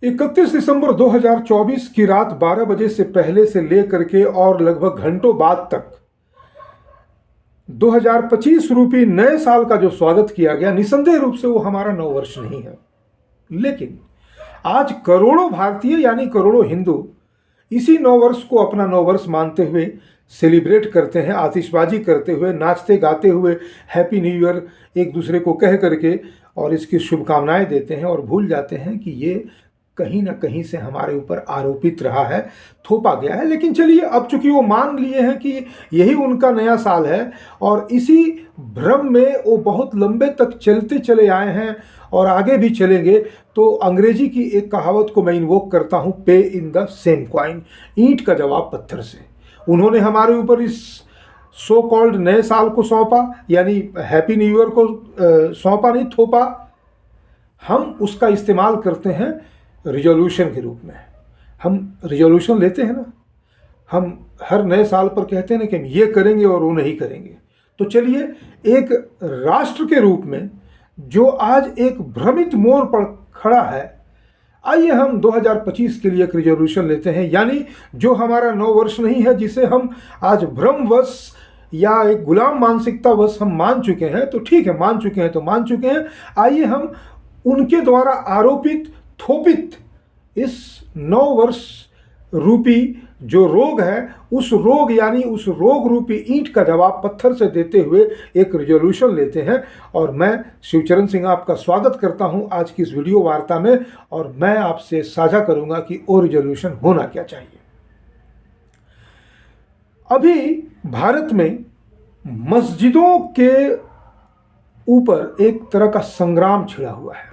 31 दिसंबर 2024 की रात 12 बजे से पहले से लेकर के और लगभग घंटों बाद तक 2025 रूपी नए साल का जो स्वागत किया गया, निसंदेह रूप से वो हमारा नव वर्ष नहीं है। लेकिन आज करोड़ों भारतीय यानी करोड़ों हिंदू इसी नव वर्ष को अपना नव वर्ष मानते हुए सेलिब्रेट करते हैं, आतिशबाजी करते हुए, नाचते गाते हुए हैप्पी न्यू ईयर एक दूसरे को कह करके और इसकी शुभकामनाएं देते हैं और भूल जाते हैं कि ये कहीं ना कहीं से हमारे ऊपर आरोपित रहा है, थोपा गया है। लेकिन चलिए, अब चूंकि वो मान लिए हैं कि यही उनका नया साल है और इसी भ्रम में वो बहुत लंबे तक चलते चले आए हैं और आगे भी चलेंगे, तो अंग्रेजी की एक कहावत को मैं इन्वोक करता हूं, पे इन द सेम कॉइन, ईंट का जवाब पत्थर से। उन्होंने हमारे ऊपर इस सो कॉल्ड नए साल को सौंपा, यानी हैप्पी न्यू ईयर को सौंपा नहीं, थोपा। हम उसका इस्तेमाल करते हैं रिजोल्यूशन के रूप में। हम रिजोल्यूशन लेते हैं ना, हम हर नए साल पर कहते हैं ना कि हम ये करेंगे और वो नहीं करेंगे। तो चलिए, एक राष्ट्र के रूप में जो आज एक भ्रमित मोड़ पर खड़ा है, आइए हम 2025 के लिए एक रिजोल्यूशन लेते हैं, यानी जो हमारा नव वर्ष नहीं है, जिसे हम आज भ्रमवश या एक गुलाम मानसिकतावश हम मान चुके हैं। तो ठीक है, मान चुके हैं तो मान चुके हैं। आइए हम उनके द्वारा आरोपित, थोपित इस नव वर्ष रूपी जो रोग है, उस रोग यानी उस रोग रूपी ईंट का जवाब पत्थर से देते हुए एक रिजोल्यूशन लेते हैं। और मैं शिवचरण सिंह आपका स्वागत करता हूं आज की इस वीडियो वार्ता में, और मैं आपसे साझा करूंगा कि वो रिजोल्यूशन होना क्या चाहिए। अभी भारत में मस्जिदों के ऊपर एक तरह का संग्राम छिड़ा हुआ है।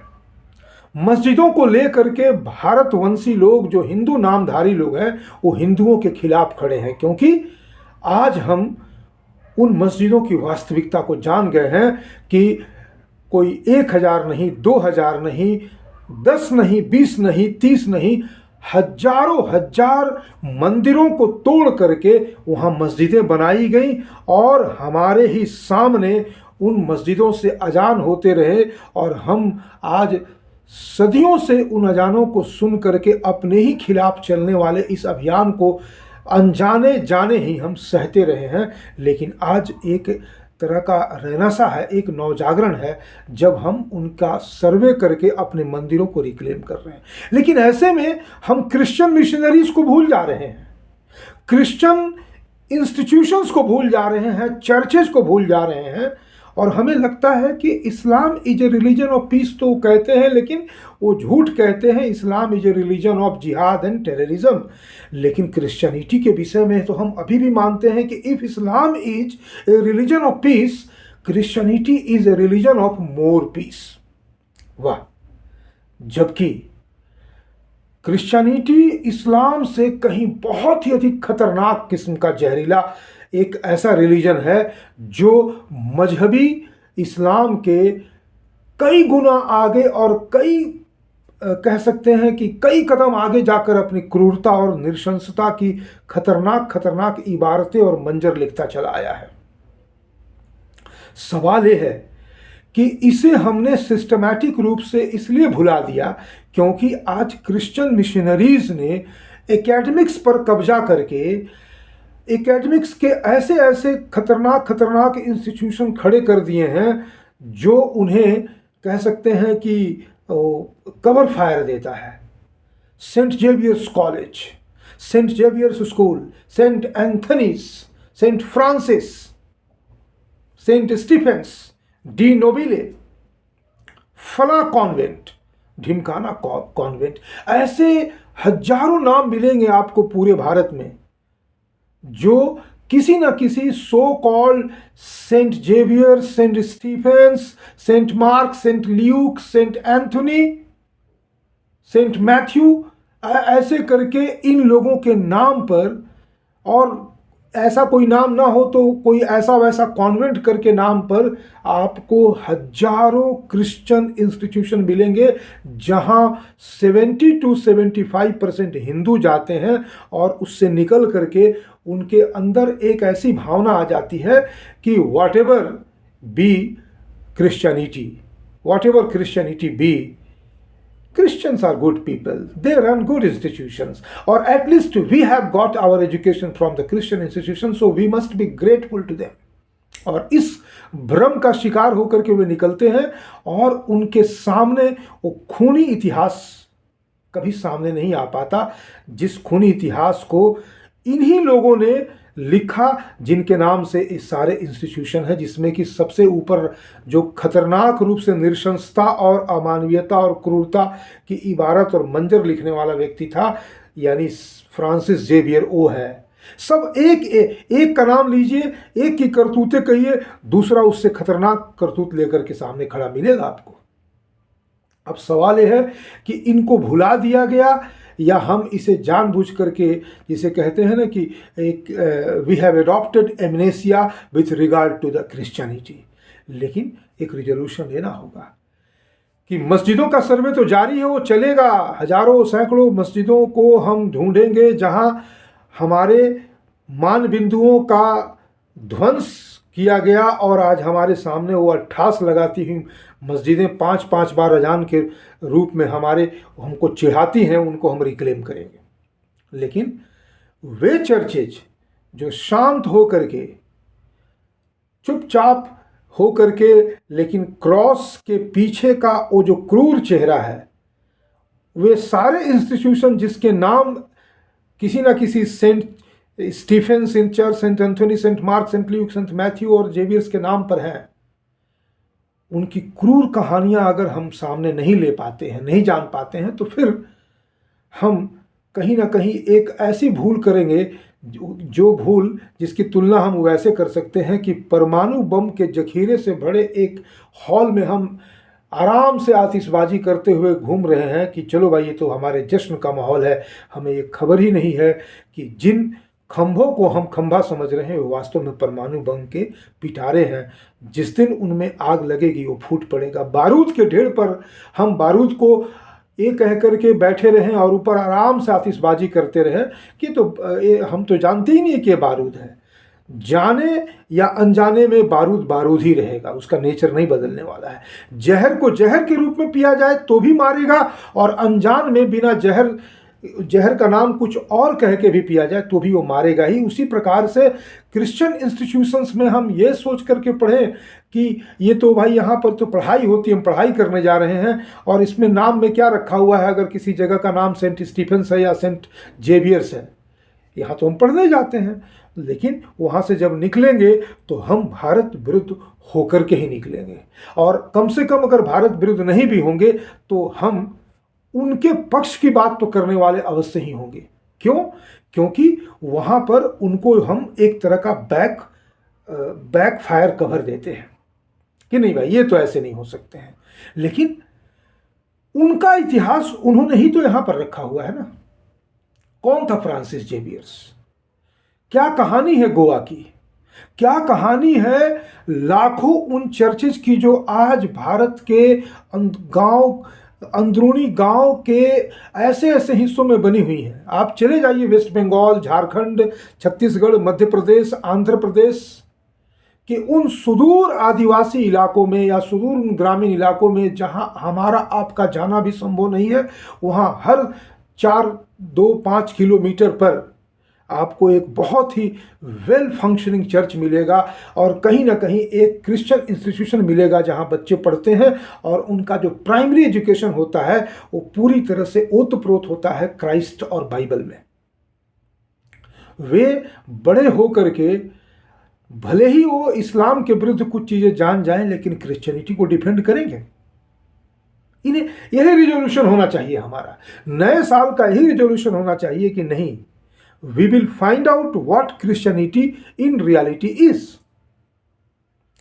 मस्जिदों को लेकर के भारतवंशी लोग, जो हिंदू नामधारी लोग हैं, वो हिंदुओं के खिलाफ खड़े हैं, क्योंकि आज हम उन मस्जिदों की वास्तविकता को जान गए हैं कि कोई 1000 नहीं, 2000 नहीं, 10 नहीं, 20 नहीं, 30 नहीं, हजारों हजार मंदिरों को तोड़ करके वहाँ मस्जिदें बनाई गई और हमारे ही सामने उन मस्जिदों से अजान होते रहे। और हम आज सदियों से उन अजानों को सुन करके अपने ही खिलाफ चलने वाले इस अभियान को अनजाने जाने ही हम सहते रहे हैं। लेकिन आज एक तरह का रेनेसां है, एक नवजागरण है, जब हम उनका सर्वे करके अपने मंदिरों को रिक्लेम कर रहे हैं। लेकिन ऐसे में हम क्रिश्चियन मिशनरीज को भूल जा रहे हैं, क्रिश्चियन इंस्टीट्यूशंस को भूल जा रहे हैं, चर्चेज को भूल जा रहे हैं। और हमें लगता है कि Islam is a religion of peace, तो कहते हैं, लेकिन वो झूठ कहते हैं। Islam is a religion of jihad and terrorism. लेकिन क्रिश्चियनिटी के विषय में तो हम अभी भी मानते हैं कि if Islam is a religion of peace, Christianity is a religion of more peace. वाह! जबकि क्रिश्चियनिटी इस्लाम से कहीं बहुत ही अधिक खतरनाक किस्म का जहरीला एक ऐसा रिलीजन है जो मजहबी इस्लाम के कई गुना आगे और कई कह सकते हैं कि कई कदम आगे जाकर अपनी क्रूरता और नृशंसता की खतरनाक खतरनाक इबारतें और मंजर लिखता चला आया है। सवाल यह है कि इसे हमने सिस्टमैटिक रूप से इसलिए भुला दिया क्योंकि आज क्रिश्चियन मिशनरीज ने एकेडमिक्स पर कब्जा करके एकेडमिक्स के ऐसे ऐसे खतरनाक खतरनाक इंस्टीट्यूशन खड़े कर दिए हैं जो उन्हें कह सकते हैं कि कवर फायर देता है। Saint Xavier's college, saint Xavier's school, saint Anthony's, saint Francis, saint Stephen's, De Nobili, फला कॉन्वेंट, ढिमकाना कॉन्वेंट, ऐसे हजारों नाम मिलेंगे आपको पूरे भारत में जो किसी न किसी so called saint Xavier, saint Stephen's, saint Mark, saint Luke, saint Anthony, saint Matthew, ऐसे करके इन लोगों के नाम पर, और ऐसा कोई नाम ना हो तो कोई ऐसा वैसा कॉन्वेंट करके नाम पर आपको हजारों क्रिश्चियन इंस्टीट्यूशन मिलेंगे जहां 70 to 75% हिंदू जाते हैं। और उससे निकल करके उनके अंदर एक ऐसी भावना आ जाती है कि whatever be Christianity, whatever Christianity be, Christians are good people. They run good institutions. Or at least we have got our education from the Christian institutions, so we must be grateful to them. और इस भ्रम का शिकार होकर के वे निकलते हैं और उनके सामने वो खूनी इतिहास कभी सामने नहीं आ पाता, जिस खूनी इतिहास को इन्हीं लोगों ने लिखा जिनके नाम से इस सारे इंस्टीट्यूशन है, जिसमें कि सबसे ऊपर जो खतरनाक रूप से नृशंसता और अमानवीयता और क्रूरता की इबारत और मंजर लिखने वाला व्यक्ति था, यानी फ्रांसिस जेवियर ओ है। सब एक का नाम लीजिए, एक की करतूतें कहिए, दूसरा उससे खतरनाक करतूत लेकर के सामने खड़ा मिलेगा आपको। अब सवाल यह है कि इनको भुला दिया गया या हम इसे जानबूझ करके, जिसे कहते हैं ना कि एक we have adopted amnesia with regard to the Christianity. लेकिन एक रिजोल्यूशन लेना होगा कि मस्जिदों का सर्वे तो जारी है, वो चलेगा। हजारों सैकड़ों मस्जिदों को हम ढूंढेंगे जहां हमारे मान बिंदुओं का ध्वंस किया गया और आज हमारे सामने वो अट्ठास लगाती हुई मस्जिदें 5-5 बार अजान के रूप में हमको चिढ़ाती हैं, उनको हम रिक्लेम करेंगे। लेकिन वे चर्चेज जो शांत हो करके, चुपचाप हो करके, लेकिन क्रॉस के पीछे का वो जो क्रूर चेहरा है, वे सारे इंस्टीट्यूशन जिसके नाम किसी ना किसी saint Stephen, saint church, saint Anthony, saint Mark, saint Luke, saint Matthew और जेवियर्स के नाम पर हैं, उनकी क्रूर कहानियां अगर हम सामने नहीं ले पाते हैं, नहीं जान पाते हैं, तो फिर हम कहीं ना कहीं एक ऐसी भूल करेंगे जो भूल जिसकी तुलना हम वैसे कर सकते हैं कि परमाणु बम के जखीरे से भरे एक हॉल में हम आराम से आतिशबाजी करते हुए घूम रहे हैं कि चलो भाई ये तो हमारे जश्न का माहौल है, हमें ये खबर ही नहीं है कि जिन खंभों को हम खंभा समझ रहे हैं वो वास्तव में परमाणु बम के पिटारे हैं। जिस दिन उनमें आग लगेगी वो फूट पड़ेगा। बारूद के ढेर पर हम बारूद को ये कह करके बैठे रहें और ऊपर आराम से आतिशबाजी करते रहें कि हम तो जानते ही नहीं कि ये बारूद है। जाने या अनजाने में बारूद बारूद ही रहेगा, उसका नेचर नहीं बदलने वाला है। जहर को जहर के रूप में पिया जाए तो भी मारेगा, और अनजान में बिना जहर का नाम कुछ और कह के भी पिया जाए तो भी वो मारेगा ही। उसी प्रकार से क्रिश्चियन इंस्टीट्यूशंस में हम ये सोच करके पढ़ें कि ये तो भाई यहाँ पर तो पढ़ाई होती है, हम पढ़ाई करने जा रहे हैं और इसमें नाम में क्या रखा हुआ है, अगर किसी जगह का नाम सेंट स्टीफेंस है या सेंट जेवियर्स है, यहाँ तो हम पढ़ने जाते हैं। लेकिन वहाँ से जब निकलेंगे तो हम भारत विरुद्ध होकर के ही निकलेंगे, और कम से कम अगर भारत विरुद्ध नहीं भी होंगे तो हम उनके पक्ष की बात तो करने वाले अवश्य ही होंगे। क्यों? क्योंकि वहाँ पर उनको हम एक तरह का बैक फायर कवर देते हैं कि नहीं भाई ये तो ऐसे नहीं हो सकते हैं। लेकिन उनका इतिहास उन्होंने ही तो यहाँ पर रखा हुआ है ना। कौन था फ्रांसिस जेवियर्स? क्या कहानी है गोवा की? क्या कहानी है लाखों उन चर्चेज की जो आज भारत के अंदरूनी गांव के ऐसे ऐसे हिस्सों में बनी हुई हैं। आप चले जाइए वेस्ट बंगाल, झारखंड, छत्तीसगढ़, मध्य प्रदेश, आंध्र प्रदेश के उन सुदूर आदिवासी इलाकों में या सुदूर उन ग्रामीण इलाकों में जहां हमारा आपका जाना भी संभव नहीं है, वहां हर 4-5 किलोमीटर पर आपको एक बहुत ही वेल फंक्शनिंग चर्च मिलेगा, और कहीं ना कहीं एक क्रिश्चियन इंस्टीट्यूशन मिलेगा जहां बच्चे पढ़ते हैं और उनका जो प्राइमरी एजुकेशन होता है वो पूरी तरह से ओतप्रोत होता है क्राइस्ट और बाइबल में। वे बड़े होकर के भले ही वो इस्लाम के विरुद्ध कुछ चीज़ें जान जाएं, लेकिन क्रिश्चियनिटी को डिफेंड करेंगे। इन्हें यही रिजोल्यूशन होना चाहिए हमारा। नए साल का यही रिजोल्यूशन होना चाहिए कि नहीं, we will find out what Christianity in reality is।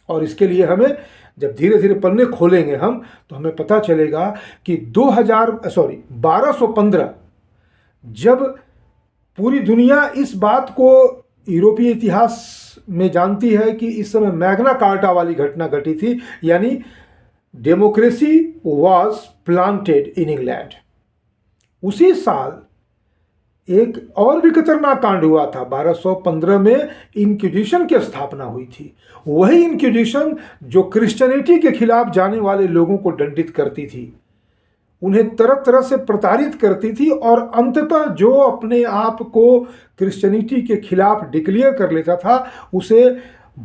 और इसके लिए हमें जब धीरे धीरे पन्ने खोलेंगे हम, तो हमें पता चलेगा कि 1215 जब पूरी दुनिया इस बात को यूरोपीय इतिहास में जानती है कि इस समय मैग्ना कार्टा वाली घटना घटी थी, यानी democracy was planted in England. उसी साल एक और भी खतरनाक कांड हुआ था। 1215 में इंक्विजिशन की स्थापना हुई थी। वही इंक्विजिशन जो क्रिश्चियनिटी के खिलाफ जाने वाले लोगों को दंडित करती थी, उन्हें तरह तरह से प्रताड़ित करती थी और अंततः जो अपने आप को क्रिश्चियनिटी के खिलाफ डिक्लेयर कर लेता था उसे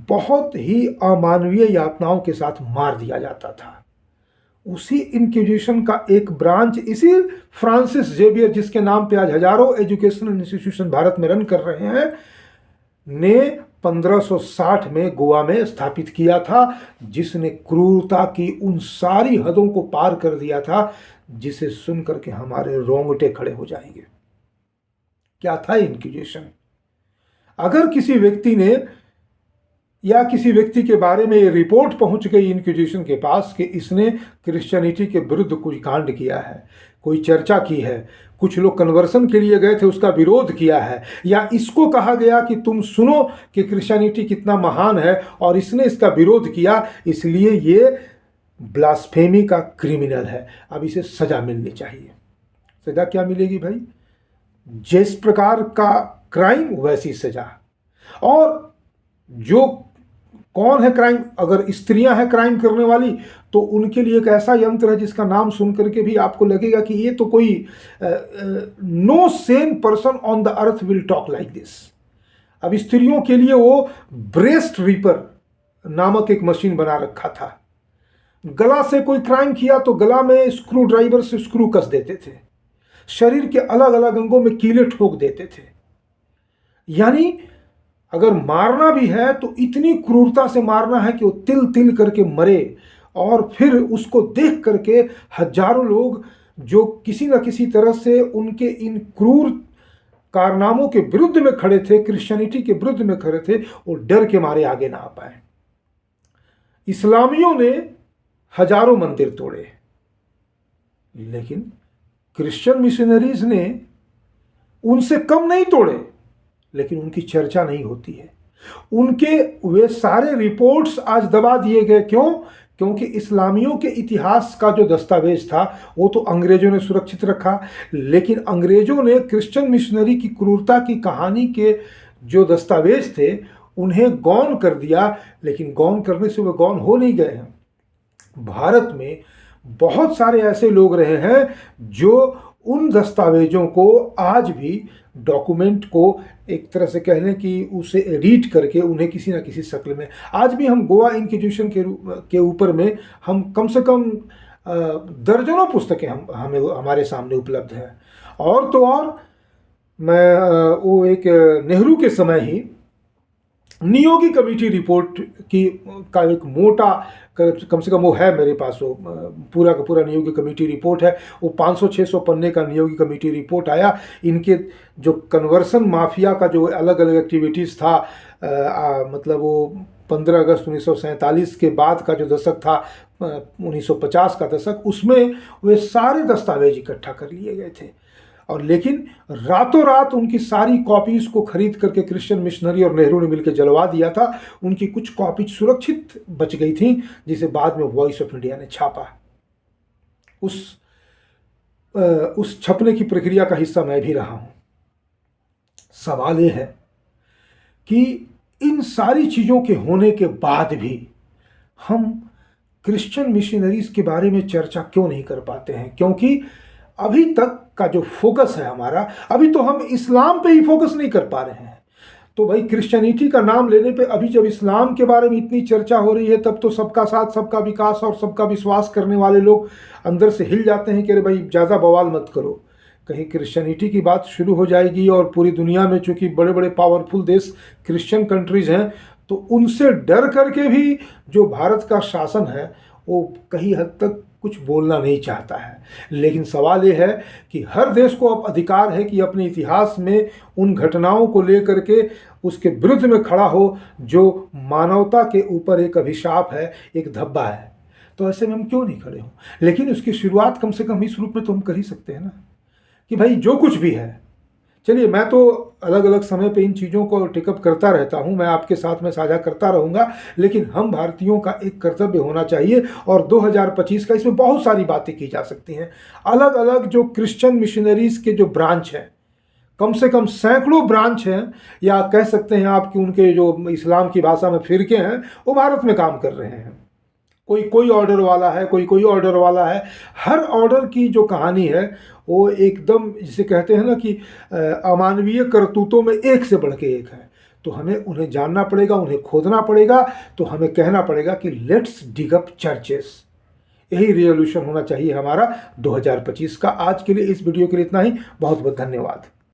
बहुत ही अमानवीय यातनाओं के साथ मार दिया जाता था। उसी इंक्विजिशन का एक ब्रांच इसी फ्रांसिस जेवियर, जिसके नाम पे आज हजारों एजुकेशनल इंस्टीट्यूशन भारत में रन कर रहे हैं, ने 1560 में गोवा में स्थापित किया था, जिसने क्रूरता की उन सारी हदों को पार कर दिया था जिसे सुनकर के हमारे रोंगटे खड़े हो जाएंगे। क्या था इंक्विजिशन? अगर किसी व्यक्ति ने या किसी व्यक्ति के बारे में ये रिपोर्ट पहुंच गई इंक्विजिशन के पास कि इसने क्रिश्चियनिटी के विरुद्ध कोई कांड किया है, कोई चर्चा की है, कुछ लोग कन्वर्सन के लिए गए थे उसका विरोध किया है, या इसको कहा गया कि तुम सुनो कि क्रिश्चियनिटी कितना महान है और इसने इसका विरोध किया, इसलिए ये ब्लास्फेमी का क्रिमिनल है, अब इसे सजा मिलनी चाहिए। सजा क्या मिलेगी भाई? जिस प्रकार का क्राइम वैसी सजा। और जो कौन है क्राइम? अगर स्त्रियां हैं क्राइम करने वाली तो उनके लिए एक ऐसा यंत्र है जिसका नाम सुन करके भी आपको लगेगा कि ये तो कोई no sane person on the earth will talk like this. अब स्त्रियों के लिए वो ब्रेस्ट रीपर नामक एक मशीन बना रखा था। गला से कोई क्राइम किया तो गला में स्क्रू ड्राइवर से स्क्रू कस देते थे, शरीर के अलग अलग अंगों में कीले ठोक देते थे। यानी अगर मारना भी है तो इतनी क्रूरता से मारना है कि वो तिल तिल करके मरे, और फिर उसको देख करके हजारों लोग जो किसी न किसी तरह से उनके इन क्रूर कारनामों के विरुद्ध में खड़े थे, क्रिश्चियनिटी के विरुद्ध में खड़े थे, वो डर के मारे आगे ना आ पाए। इस्लामियों ने हजारों मंदिर तोड़े, लेकिन क्रिश्चियन मिशनरीज ने उनसे कम नहीं तोड़े, लेकिन उनकी चर्चा नहीं होती है। उनके वे सारे रिपोर्ट्स आज दबा दिए गए। क्यों? क्योंकि इस्लामियों के इतिहास का जो दस्तावेज था वो तो अंग्रेजों ने सुरक्षित रखा, लेकिन अंग्रेजों ने क्रिश्चियन मिशनरी की क्रूरता की कहानी के जो दस्तावेज थे उन्हें गौन कर दिया। लेकिन गौन करने से वे गौन हो नहीं गए हैं। भारत में बहुत सारे ऐसे लोग रहे हैं जो उन दस्तावेजों को आज भी, डॉक्यूमेंट को एक तरह से कह लें कि उसे एडिट करके उन्हें किसी ना किसी शक्ल में, आज भी हम गोवा इंक्विजिशन के ऊपर में हम कम से कम दर्जनों पुस्तकें हमें हमारे सामने उपलब्ध हैं। और तो और मैं वो एक नेहरू के समय ही नियोगी कमेटी रिपोर्ट का एक मोटा, कम से कम वो है मेरे पास, वो पूरा का पूरा नियोगी कमेटी रिपोर्ट है। वो 500-600 पन्ने का नियोगी कमेटी रिपोर्ट आया। इनके जो कन्वर्सन माफिया का जो अलग अलग एक्टिविटीज़ था, मतलब वो 15 अगस्त 1947 के बाद का जो दशक था, 1950 का दशक, उसमें वे सारे दस्तावेज इकट्ठा कर लिए गए थे। और लेकिन रातों रात उनकी सारी कॉपीज़ को खरीद करके क्रिश्चियन मिशनरी और नेहरू ने मिलकर जलवा दिया था। उनकी कुछ कॉपीज सुरक्षित बच गई थी, जिसे बाद में वॉइस ऑफ इंडिया ने छापा। उस छपने की प्रक्रिया का हिस्सा मैं भी रहा हूं। सवाल यह है कि इन सारी चीज़ों के होने के बाद भी हम क्रिश्चियन मिशनरीज के बारे में चर्चा क्यों नहीं कर पाते हैं? क्योंकि अभी तक का जो फोकस है हमारा, अभी तो हम इस्लाम पे ही फोकस नहीं कर पा रहे हैं। तो भाई क्रिश्चियनिटी का नाम लेने पे, अभी जब इस्लाम के बारे में इतनी चर्चा हो रही है, तब तो सबका साथ, सबका विकास और सबका विश्वास करने वाले लोग अंदर से हिल जाते हैं कि अरे भाई ज़्यादा बवाल मत करो, कहीं क्रिश्चियनिटी की बात शुरू हो जाएगी। और पूरी दुनिया में चूँकि बड़े बड़े पावरफुल देश क्रिश्चियन कंट्रीज़ हैं, तो उनसे डर करके भी जो भारत का शासन है वो कहीं हद तक कुछ बोलना नहीं चाहता है। लेकिन सवाल ये है कि हर देश को अब अधिकार है कि अपने इतिहास में उन घटनाओं को लेकर के उसके विरुद्ध में खड़ा हो जो मानवता के ऊपर एक अभिशाप है, एक धब्बा है। तो ऐसे में हम क्यों नहीं खड़े हों? लेकिन उसकी शुरुआत कम से कम इस रूप में तो हम कर ही सकते हैं ना, कि भाई जो कुछ भी है, चलिए मैं तो अलग अलग समय पे इन चीज़ों को टेकअप करता रहता हूँ, मैं आपके साथ में साझा करता रहूँगा, लेकिन हम भारतीयों का एक कर्तव्य होना चाहिए। और 2025 का, इसमें बहुत सारी बातें की जा सकती हैं। अलग अलग जो क्रिश्चियन मिशनरीज़ के जो ब्रांच हैं, कम से कम सैकड़ों ब्रांच हैं, या कह सकते हैं आप कि उनके जो इस्लाम की भाषा में फ़िरके हैं, वो भारत में काम कर रहे हैं। कोई ऑर्डर वाला है, कोई ऑर्डर वाला है। हर ऑर्डर की जो कहानी है वो एकदम जिसे कहते हैं ना कि अमानवीय करतूतों में एक से बढ़ के एक है। तो हमें उन्हें जानना पड़ेगा, उन्हें खोदना पड़ेगा। तो हमें कहना पड़ेगा कि लेट्स डिग अप चर्चेस। यही रिवॉल्यूशन होना चाहिए हमारा 2025 का। आज के लिए इस वीडियो के लिए इतना ही। बहुत बहुत धन्यवाद।